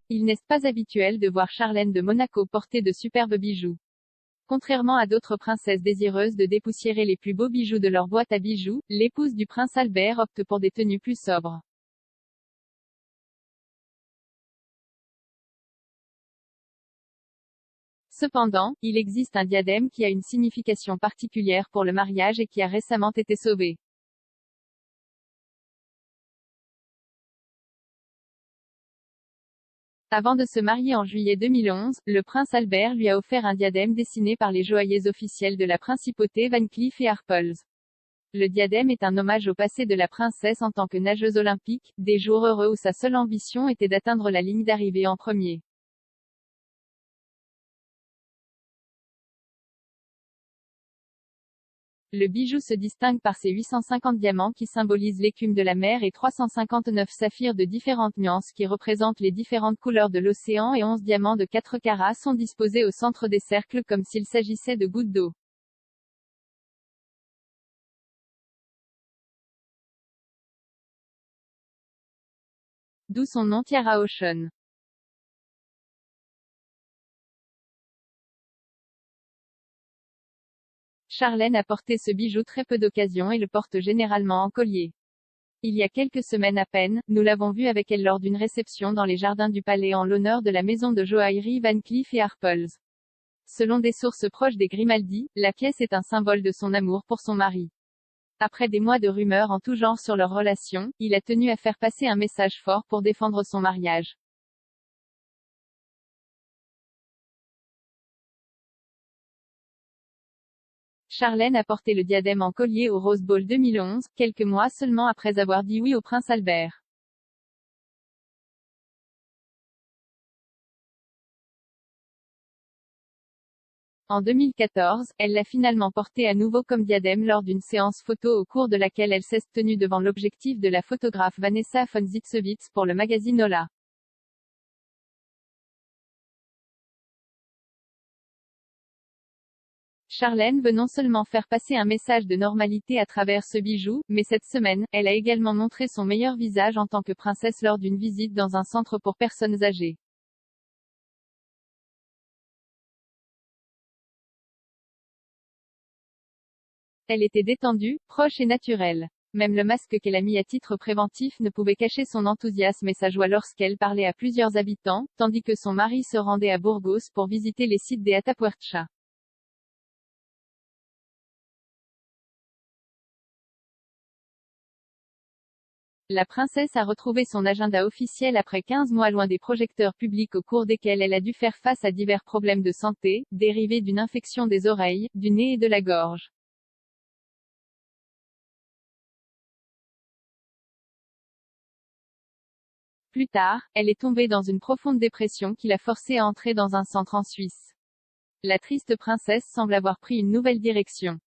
il n'est pas habituel de voir Charlène de Monaco porter de superbes bijoux. Contrairement à d'autres princesses désireuses de dépoussiérer les plus beaux bijoux de leur boîte à bijoux, l'épouse du prince Albert opte pour des tenues plus sobres. Cependant, il existe un diadème qui a une signification particulière pour le mariage et qui a récemment été sauvé. Avant de se marier en juillet 2011, le prince Albert lui a offert un diadème dessiné par les joailliers officiels de la principauté Van Cleef et Arpels. Le diadème est un hommage au passé de la princesse en tant que nageuse olympique, des jours heureux où sa seule ambition était d'atteindre la ligne d'arrivée en premier. Le bijou se distingue par ses 850 diamants qui symbolisent l'écume de la mer et 359 saphirs de différentes nuances qui représentent les différentes couleurs de l'océan et 11 diamants de 4 carats sont disposés au centre des cercles comme s'il s'agissait de gouttes d'eau. D'où son nom Tiara Ocean. Charlène a porté ce bijou très peu d'occasions et le porte généralement en collier. Il y a quelques semaines à peine, nous l'avons vu avec elle lors d'une réception dans les jardins du palais en l'honneur de la maison de joaillerie Van Cleef et Arpels. Selon des sources proches des Grimaldi, la pièce est un symbole de son amour pour son mari. Après des mois de rumeurs en tout genre sur leur relation, il a tenu à faire passer un message fort pour défendre son mariage. Charlène a porté le diadème en collier au Rose Bowl 2011, quelques mois seulement après avoir dit oui au prince Albert. En 2014, elle l'a finalement porté à nouveau comme diadème lors d'une séance photo au cours de laquelle elle s'est tenue devant l'objectif de la photographe Vanessa von Zitzewitz pour le magazine Hola. Charlène veut non seulement faire passer un message de normalité à travers ce bijou, mais cette semaine, elle a également montré son meilleur visage en tant que princesse lors d'une visite dans un centre pour personnes âgées. Elle était détendue, proche et naturelle. Même le masque qu'elle a mis à titre préventif ne pouvait cacher son enthousiasme et sa joie lorsqu'elle parlait à plusieurs habitants, tandis que son mari se rendait à Burgos pour visiter les sites des Atapuerca. La princesse a retrouvé son agenda officiel après 15 mois loin des projecteurs publics au cours desquels elle a dû faire face à divers problèmes de santé, dérivés d'une infection des oreilles, du nez et de la gorge. Plus tard, elle est tombée dans une profonde dépression qui l'a forcée à entrer dans un centre en Suisse. La triste princesse semble avoir pris une nouvelle direction.